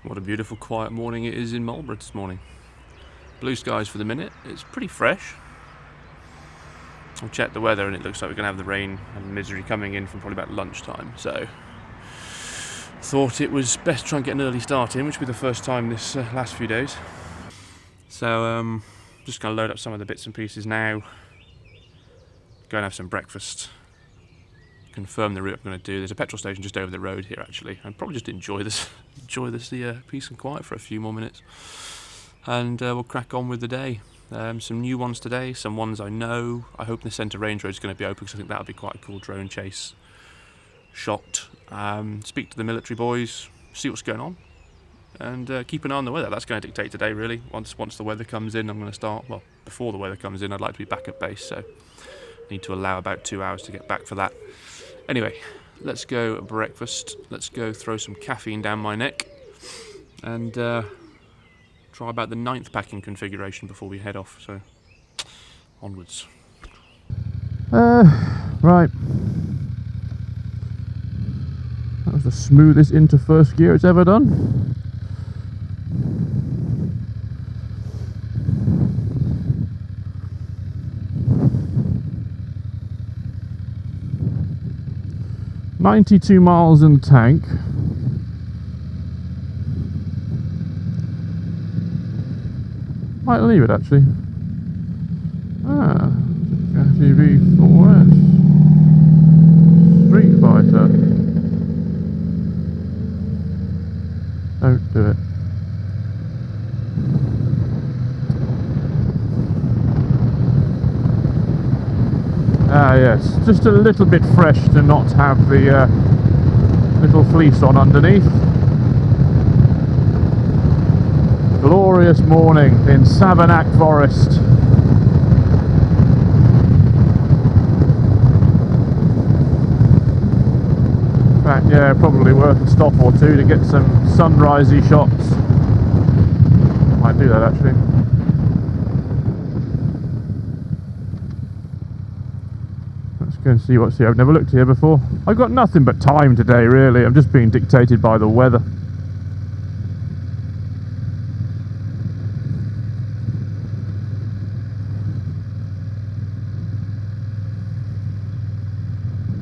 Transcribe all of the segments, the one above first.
What a beautiful quiet morning it is in Marlborough this morning. Blue skies for the minute, it's pretty fresh. I've checked the weather and it looks like we're going to have the rain and misery coming in from probably about lunchtime, so thought it was best to try and get an early start in, which will be the first time this last few days. So just going to load up some of the bits and pieces now, go and have some breakfast, confirm the route I'm going to do. There's a petrol station just over the road here actually, and probably just enjoy this peace and quiet for a few more minutes, and we'll crack on with the day. Some new ones today, some ones I know. I hope the centre range road is going to be open because I think that'll be quite a cool drone chase shot. Speak to the military boys, see what's going on, and keep an eye on the weather. That's going to dictate today really. Once the weather comes in, I'm going to start, well, before the weather comes in I'd like to be back at base, so need to allow about 2 hours to get back for that. Anyway, let's go breakfast, let's go throw some caffeine down my neck, and try about the 9th packing configuration before we head off, so onwards. Right. That was the smoothest into first gear it's ever done. $92 miles in the tank. Might leave it actually. SUV 4S Street Fighter. Don't do it. Yes, just a little bit fresh to not have the little fleece on underneath. Glorious morning in Savanac Forest. In fact, yeah, probably worth a stop or two to get some sunrisey shots. Might do that actually. Go and see what's here. I've never looked here before. I've got nothing but time today really. I'm just being dictated by the weather.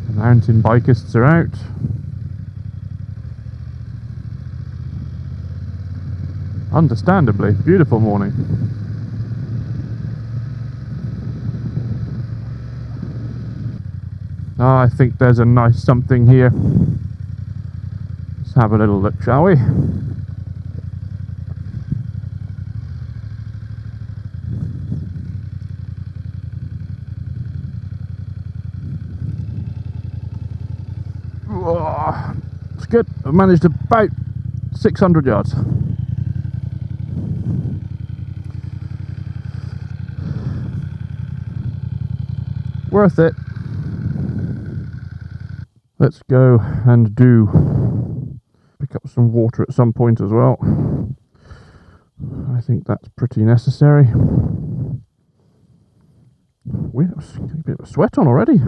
The mountain bikists are out. Understandably, beautiful morning. I think there's a nice something here. Let's have a little look, shall we? Oh, it's good. I've managed about 600 yards. Worth it. Let's go and pick up some water at some point as well. I think that's pretty necessary. We're getting a bit of a sweat on already.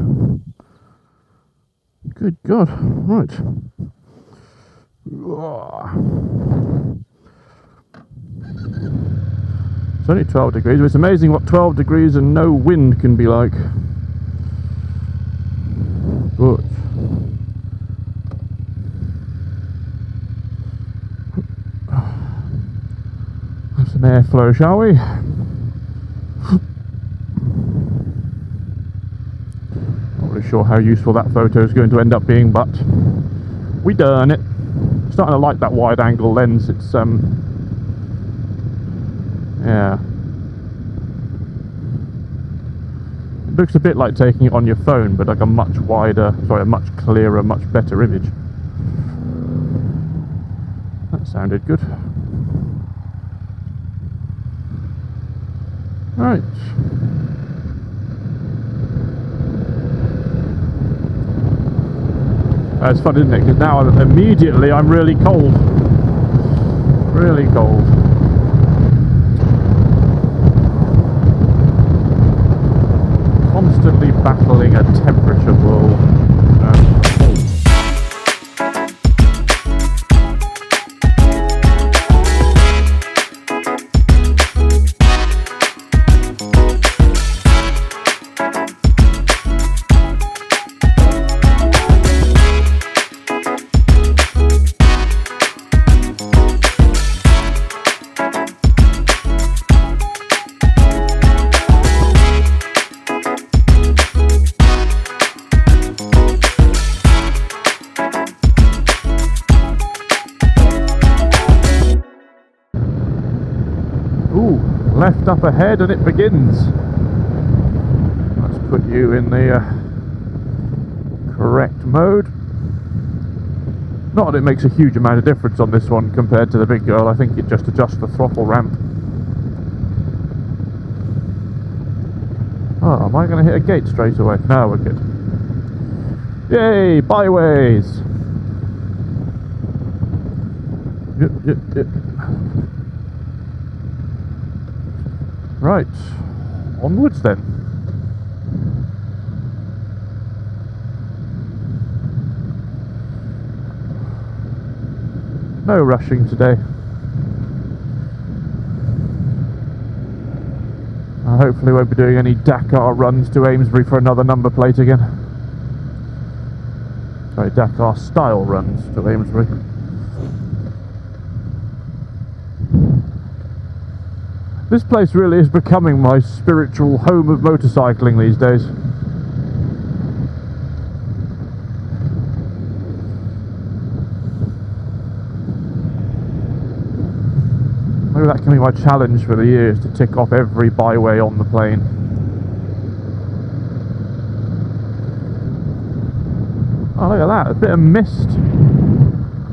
Good God, right. It's only 12 degrees, but it's amazing what 12 degrees and no wind can be like. Good. Have some airflow, shall we? Not really sure how useful that photo is going to end up being, but we done it. Starting to like that wide angle lens. It's yeah. It looks a bit like taking it on your phone, but like a much wider, sorry, a much clearer, much better image. That sounded good. Right. It's fun, isn't it? Because now immediately I'm really cold. Really cold. Constantly battling a temperature blow. Ooh, left up ahead and it begins. Let's put you in the correct mode. Not that it makes a huge amount of difference on this one compared to the big girl. I think it just adjusts the throttle ramp. Oh, am I going to hit a gate straight away? No, we're good. Yay, byways! Yep. Right, onwards then. No rushing today. I hopefully won't be doing any Dakar runs to Amesbury for another number plate again. Sorry, Dakar style runs to Amesbury. This place really is becoming my spiritual home of motorcycling these days. Maybe that can be my challenge for the year, is to tick off every byway on the plane. Oh, look at that, a bit of mist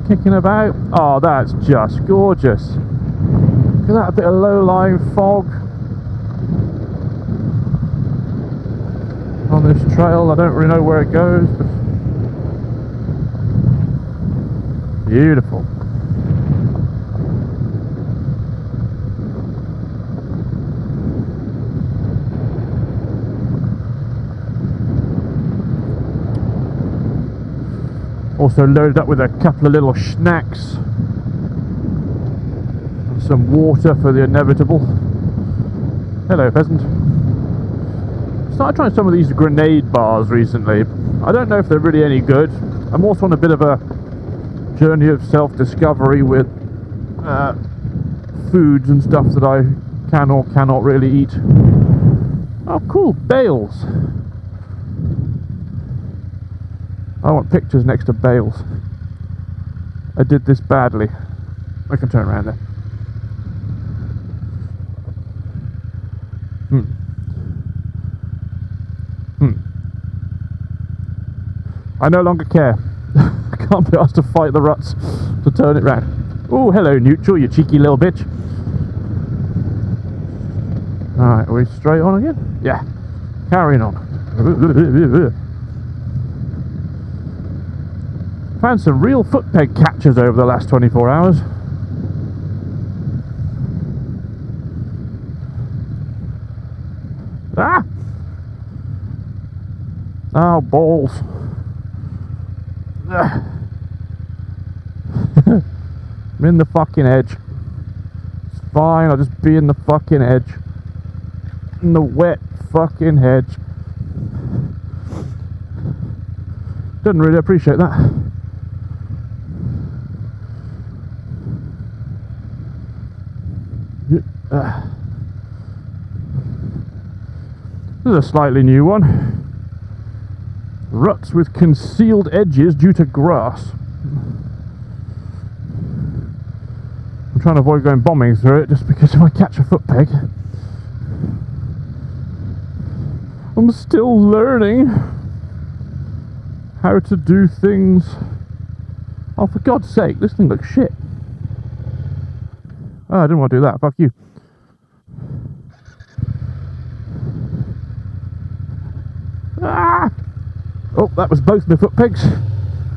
kicking about. Oh, that's just gorgeous. Look at that, a bit of low-lying fog on this trail. I don't really know where it goes, but beautiful. Also loaded up with a couple of little snacks and some water for the inevitable. Hello, pheasant. Started trying some of these grenade bars recently. I don't know if they're really any good. I'm also on a bit of a journey of self-discovery with foods and stuff that I can or cannot really eat. Oh cool, bales. I want pictures next to bales. I did this badly. I can turn around there. I no longer care. I can't be asked to fight the ruts to turn it round. Oh, hello neutral, you cheeky little bitch. Alright, are we straight on again? Yeah. Carrying on. Found some real foot peg catchers over the last 24 hours. Ah! Oh, balls. I'm in the fucking edge. It's fine, I'll just be in the fucking edge. In the wet fucking hedge. Didn't really appreciate that. This is a slightly new one. Ruts with concealed edges due to grass. I'm trying to avoid going bombing through it just because if I catch a foot peg. I'm still learning how to do things. Oh, for God's sake, this thing looks shit. Oh, I didn't want to do that, fuck you. Ah! Oh, that was both my foot pegs.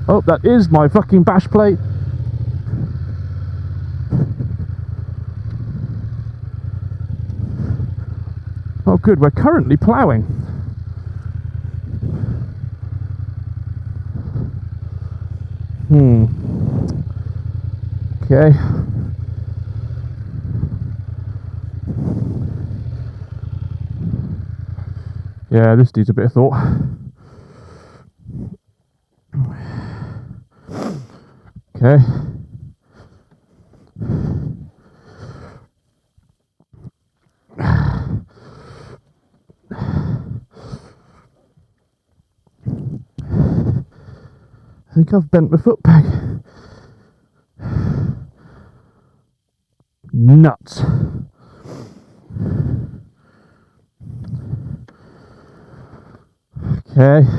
Oh, that is my fucking bash plate. Oh good, we're currently ploughing. Okay. Yeah, this needs a bit of thought. Okay. I think I've bent my foot peg. Nuts. Okay. I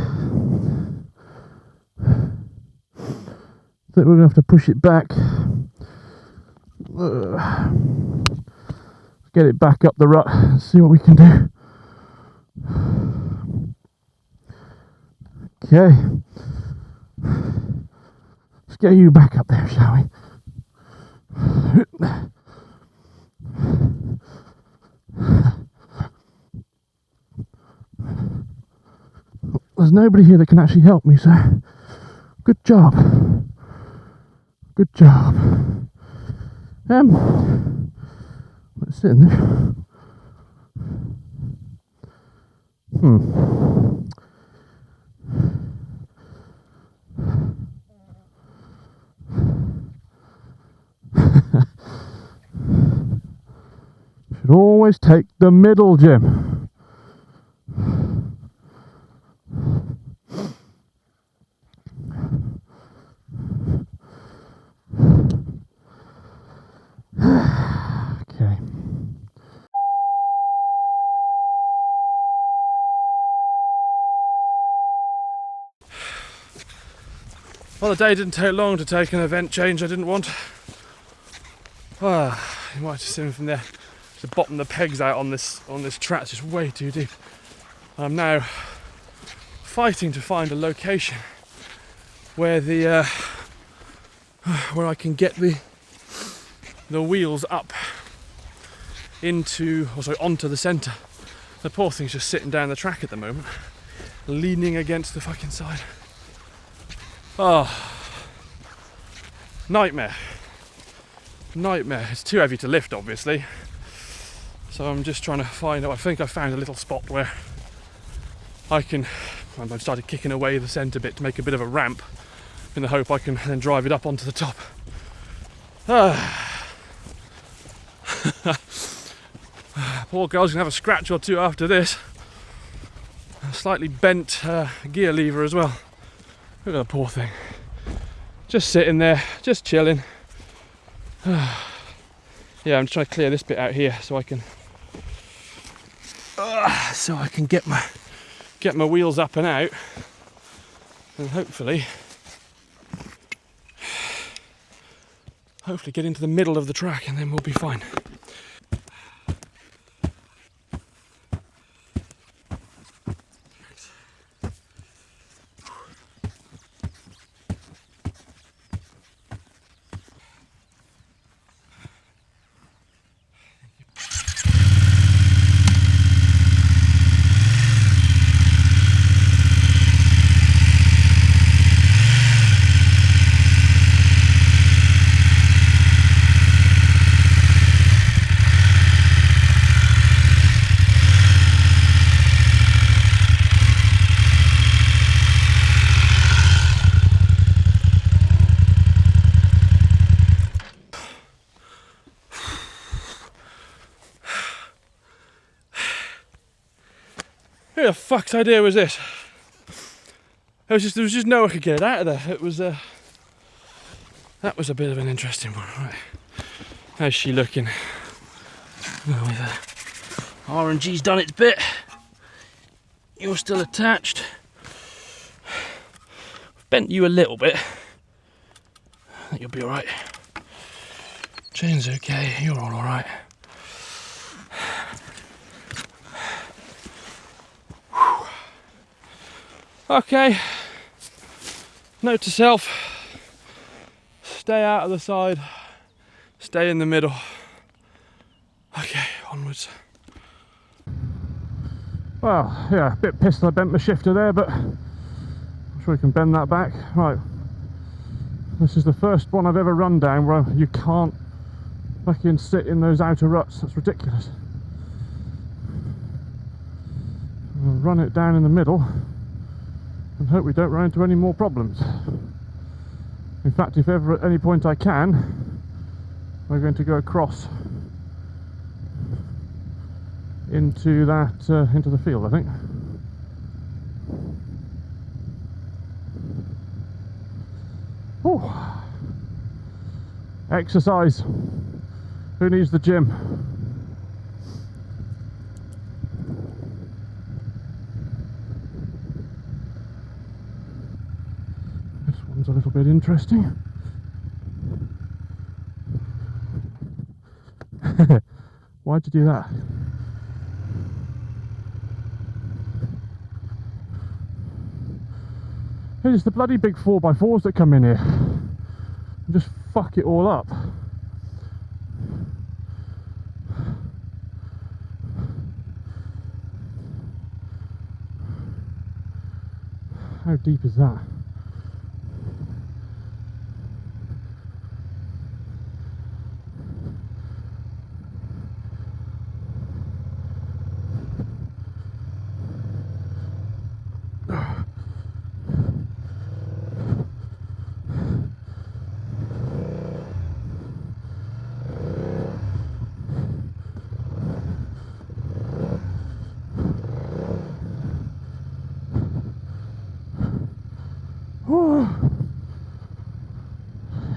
think we're going to have to push it back. Get it back up the rut and see what we can do. Okay. Let's get you back up there, shall we? There's nobody here that can actually help me, so good job. Good job. Let's sit in there. Should always take the middle, Jim. Okay. Well, the day didn't take long to take an event change I didn't want. You might have seen from there. To bottom the pegs out on this track, it's just way too deep. I'm now fighting to find a location where where I can get the wheels up onto the centre. The poor thing's just sitting down the track at the moment, leaning against the fucking side. Oh, nightmare. It's too heavy to lift, obviously. So I'm just trying to find out. I think I found a little spot where I've started kicking away the centre bit to make a bit of a ramp in the hope I can then drive it up onto the top. Poor girl's gonna have a scratch or two after this. A slightly bent gear lever as well. Look at the poor thing. Just sitting there, just chilling. Yeah, I'm just trying to clear this bit out here so I can get my wheels up and out, and hopefully get into the middle of the track, and then we'll be fine. Who the fuck's idea was this? There was just no way I could get it out of there. It was that was a bit of an interesting one. Right. How's she looking? RNG's done its bit. You're still attached. I've bent you a little bit. I think you'll be alright. Chain's okay, you're all alright. Okay, note to self, stay out of the side, stay in the middle. Okay, onwards. Well, yeah, a bit pissed I bent my shifter there, but I'm sure we can bend that back. Right, this is the first one I've ever run down where you can't fucking sit in those outer ruts. That's ridiculous. I'll run it down in the middle and hope we don't run into any more problems. In fact, if ever at any point I can, we're going to go across into the field, I think. Oh, exercise. Who needs the gym? bit interesting. Why'd you do that? It's the bloody big 4x4s that come in here and just fuck it all up. How deep is that?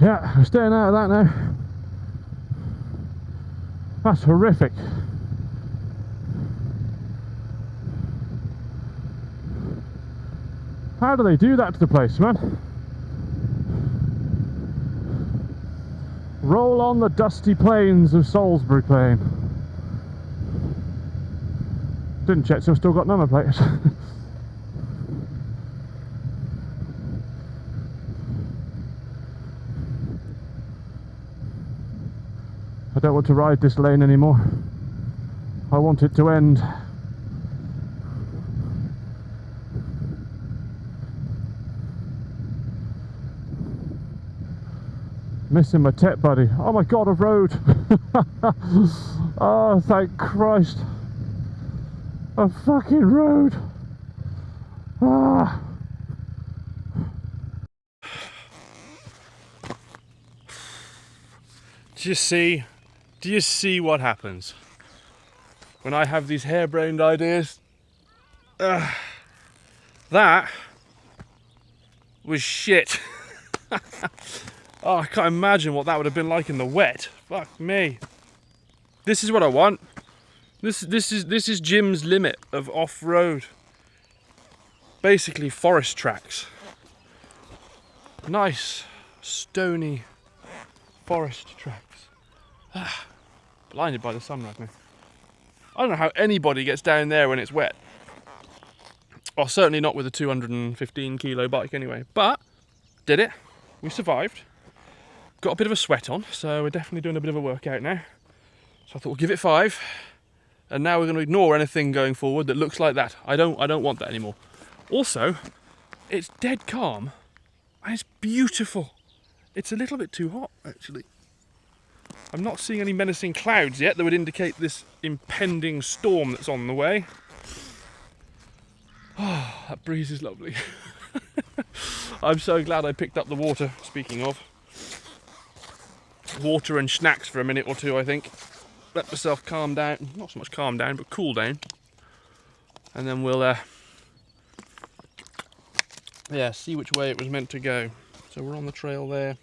Yeah, I'm staying out of that now. That's horrific. How do they do that to the place, man? Roll on the dusty plains of Salisbury Plain. Didn't check, so I've still got number plates. I don't want to ride this lane anymore. I want it to end. Missing my tech buddy. Oh my god, a road! Oh, thank Christ. A fucking road! Ah. Do you see what happens when I have these harebrained ideas? That was shit. Oh, I can't imagine what that would have been like in the wet. Fuck me. This is what I want. This is Jim's limit of off-road. Basically forest tracks. Nice, stony forest tracks. Blinded by the sun right now. I don't know how anybody gets down there when it's wet. Well, certainly not with a 215 kilo bike anyway. But, did it. We survived. Got a bit of a sweat on, so we're definitely doing a bit of a workout now. So I thought we'll give it 5. And now we're going to ignore anything going forward that looks like that. I don't want that anymore. Also, it's dead calm and it's beautiful. It's a little bit too hot, actually. I'm not seeing any menacing clouds yet that would indicate this impending storm that's on the way. Oh, that breeze is lovely. I'm so glad I picked up the water, speaking of. Water and snacks for a minute or two, I think. Let myself calm down. Not so much calm down, but cool down. And then we'll, yeah, see which way it was meant to go. So we're on the trail there.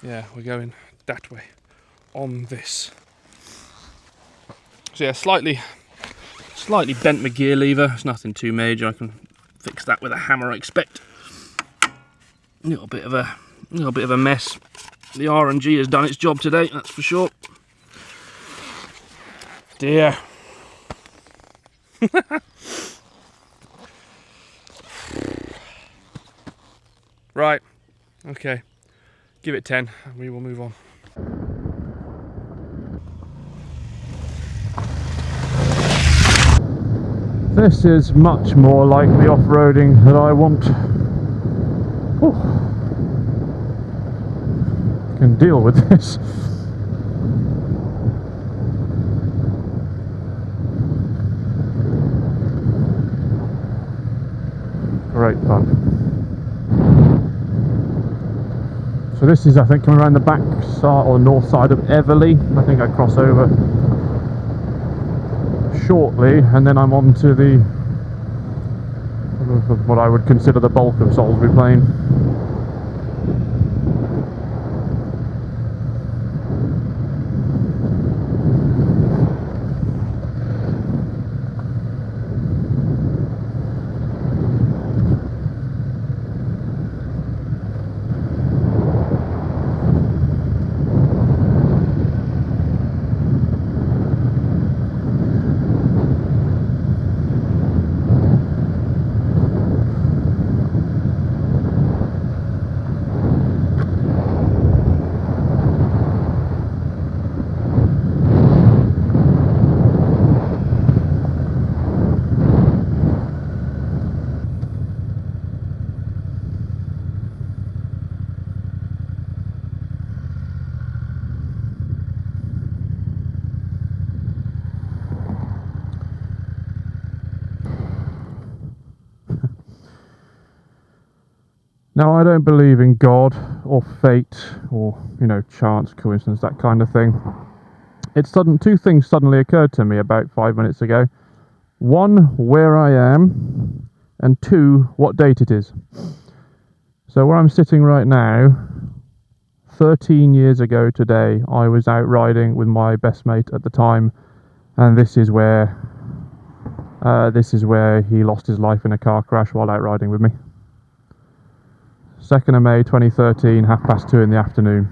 Yeah, we're going that way. On this. So yeah, slightly bent my gear lever. It's nothing too major. I can fix that with a hammer, I expect. A little bit of a mess. The R&G has done its job today, that's for sure. Dear. Right. Okay. Give it 10 and we will move on. This is much more like the off-roading that I want. Whew. I can deal with this. Great fun. So this is, I think, coming around the back side or north side of Everley. I think I cross over shortly, and then I'm on to the what I would consider the bulk of Salisbury Plain. Now, I don't believe in God or fate or, you know, chance, coincidence, that kind of thing. Two things suddenly occurred to me about 5 minutes ago. One, where I am, and two, what date it is. So where I'm sitting right now, 13 years ago today, I was out riding with my best mate at the time, and this is where he lost his life in a car crash while out riding with me. 2nd of May 2013, 2:30 in the afternoon.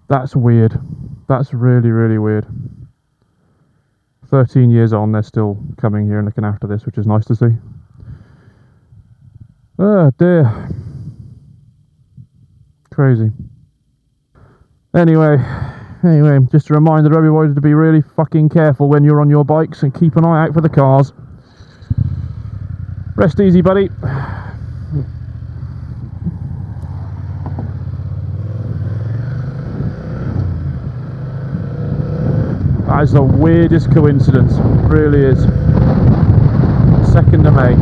That's weird. That's really, really weird. 13 years on, they're still coming here and looking after this, which is nice to see. Oh dear. Crazy. Anyway, just a reminder to everybody to be really fucking careful when you're on your bikes and keep an eye out for the cars. Rest easy, buddy. That is the weirdest coincidence, it really is. 2nd of May.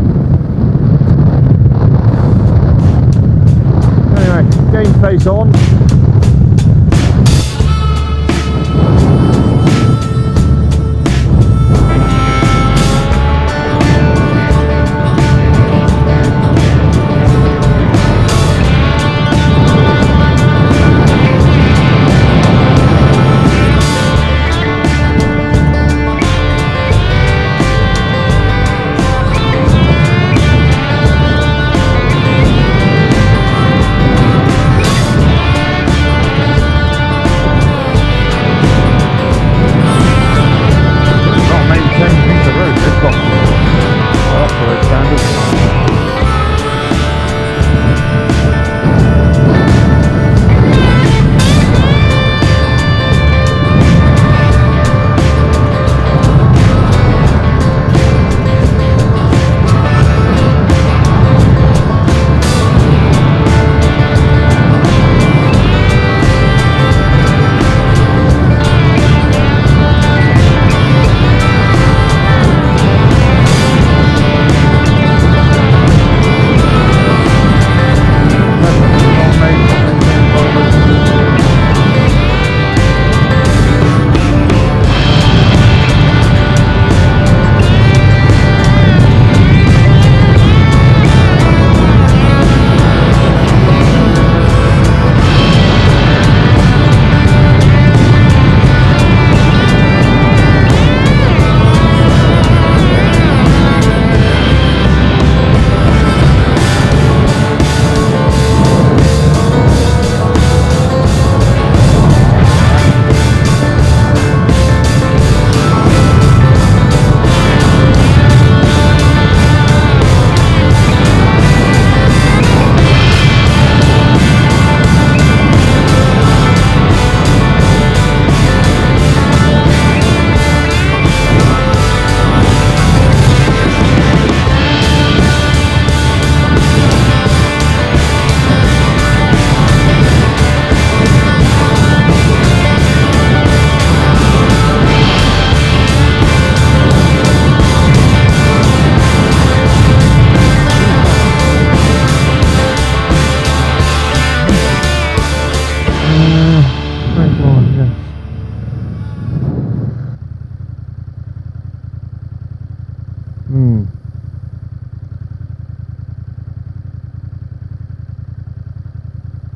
Anyway, game face on.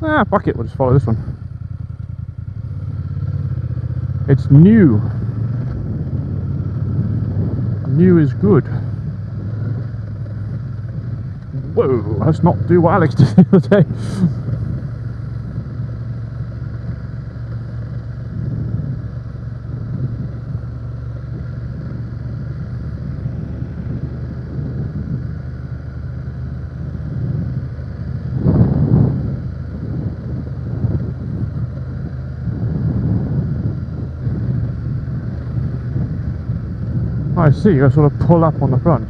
Ah, fuck it, we'll just follow this one. It's new. New is good. Whoa, let's not do what Alex did the other day. I see, you sort of pull up on the front.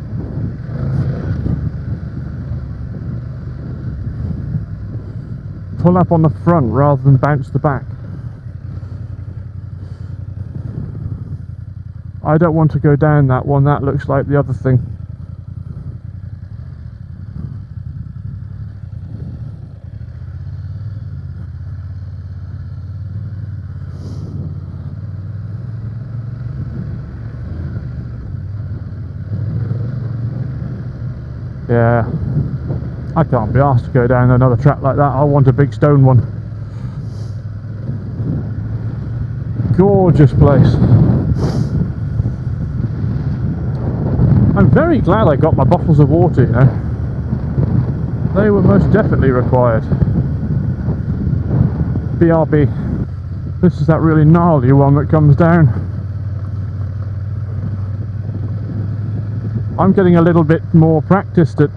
Pull up on the front rather than bounce the back. I don't want to go down that one, that looks like the other thing. Yeah, I can't be asked to go down another track like that. I want a big stone one. Gorgeous place. I'm very glad I got my bottles of water, you know. They were most definitely required. BRB. This is that really gnarly one that comes down. I'm getting a little bit more practiced at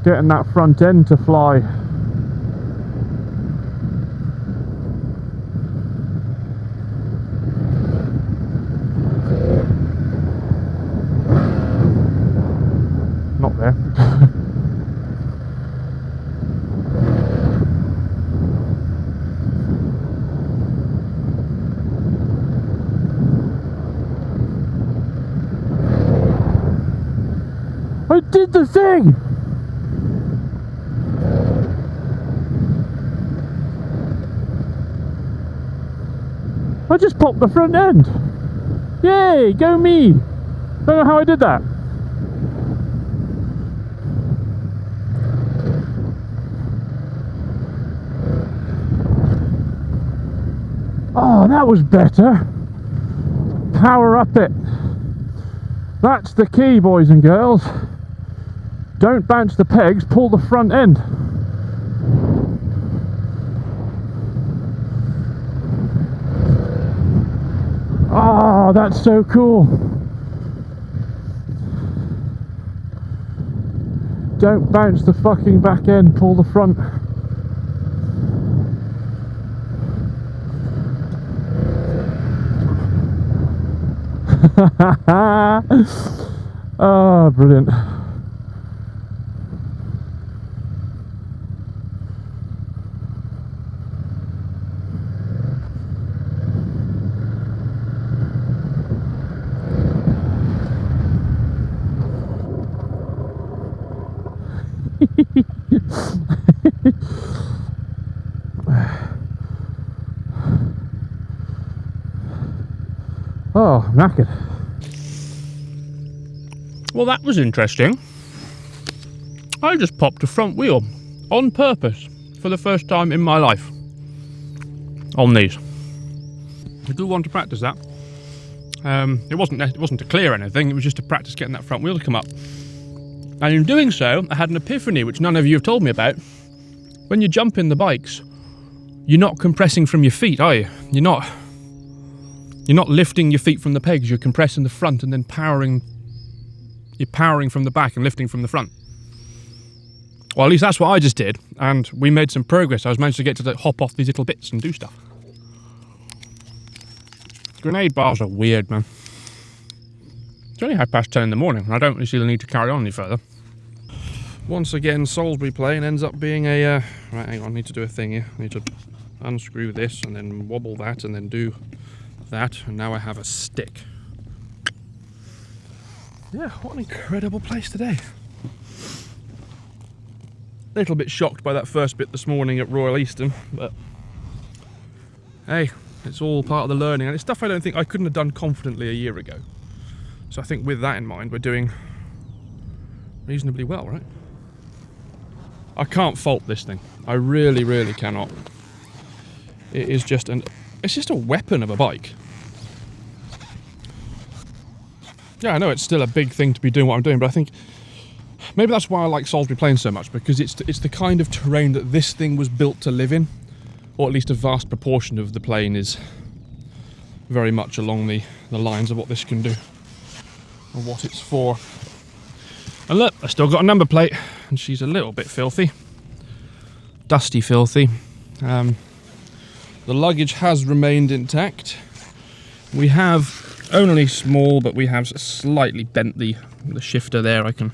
getting that front end to fly. Not there. I did the thing! I just popped the front end! Yay! Go me! Don't know how I did that. Oh, that was better! Power up it! That's the key, boys and girls. Don't bounce the pegs, pull the front end. Oh, that's so cool. Don't bounce the fucking back end, pull the front. Oh, brilliant. Oh, knackered. Well, that was interesting. I just popped a front wheel on purpose for the first time in my life on these. I do want to practice that. It wasn't to clear anything, it was just to practice getting that front wheel to come up. And in doing so, I had an epiphany which none of you have told me about. When you jump in the bikes, you're not compressing from your feet, are you? You're not lifting your feet from the pegs, you're compressing the front and then you're powering from the back and lifting from the front. Well, at least that's what I just did, and we made some progress. I was managed to get to hop off these little bits and do stuff. Grenade bars are weird, man. It's only 10:30 in the morning, and I don't really see the need to carry on any further. Once again, Salisbury Plain ends up being a... right, hang on, I need to do a thing here. I need to unscrew this, and then wobble that, and then do that, and now I have a stick. Yeah, what an incredible place today. A little bit shocked by that first bit this morning at Royal Eastern, but hey, it's all part of the learning, and it's stuff I couldn't have done confidently a year ago. So I think with that in mind, we're doing reasonably well, right? I can't fault this thing. I really, really cannot. It is just it's just a weapon of a bike. Yeah, I know it's still a big thing to be doing what I'm doing, but I think maybe that's why I like Salisbury Plain so much, because it's the kind of terrain that this thing was built to live in, or at least a vast proportion of the plain is very much along the lines of what this can do, and what it's for. And look, I still got a number plate, and she's a little bit filthy. Dusty filthy. The luggage has remained intact. We have only small, but we have slightly bent the shifter there. I can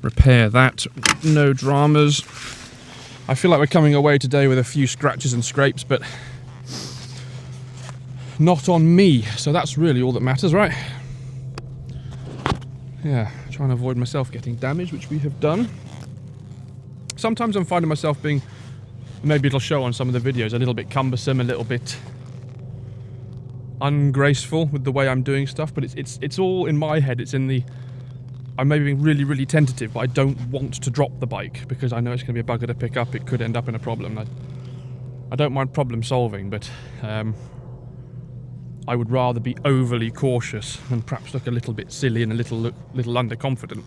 repair that. No dramas. I feel like we're coming away today with a few scratches and scrapes, but not on me. So that's really all that matters, right? Yeah, trying to avoid myself getting damaged, which we have done. Sometimes I'm finding myself being, maybe it'll show on some of the videos, a little bit cumbersome, a little bit ungraceful with the way I'm doing stuff, but it's all in my head. It's in the I may be being really, really tentative, but I don't want to drop the bike because I know it's going to be a bugger to pick up. It could end up in a problem. I don't mind problem solving, but I would rather be overly cautious and perhaps look a little bit silly and a little underconfident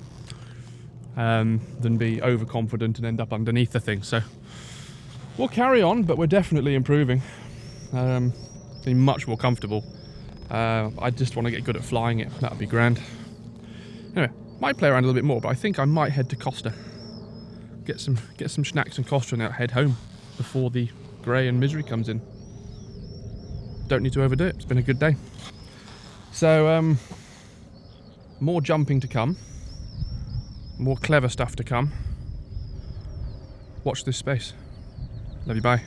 than be overconfident and end up underneath the thing. So we'll carry on, but we're definitely improving. Being much more comfortable. I just want to get good at flying it. That would be grand. Anyway, might play around a little bit more, but I think I might head to Costa. Get some snacks and Costa and head home before the grey and misery comes in. Don't need to overdo it. It's been a good day. So more jumping to come. More clever stuff to come. Watch this space. Love you, bye.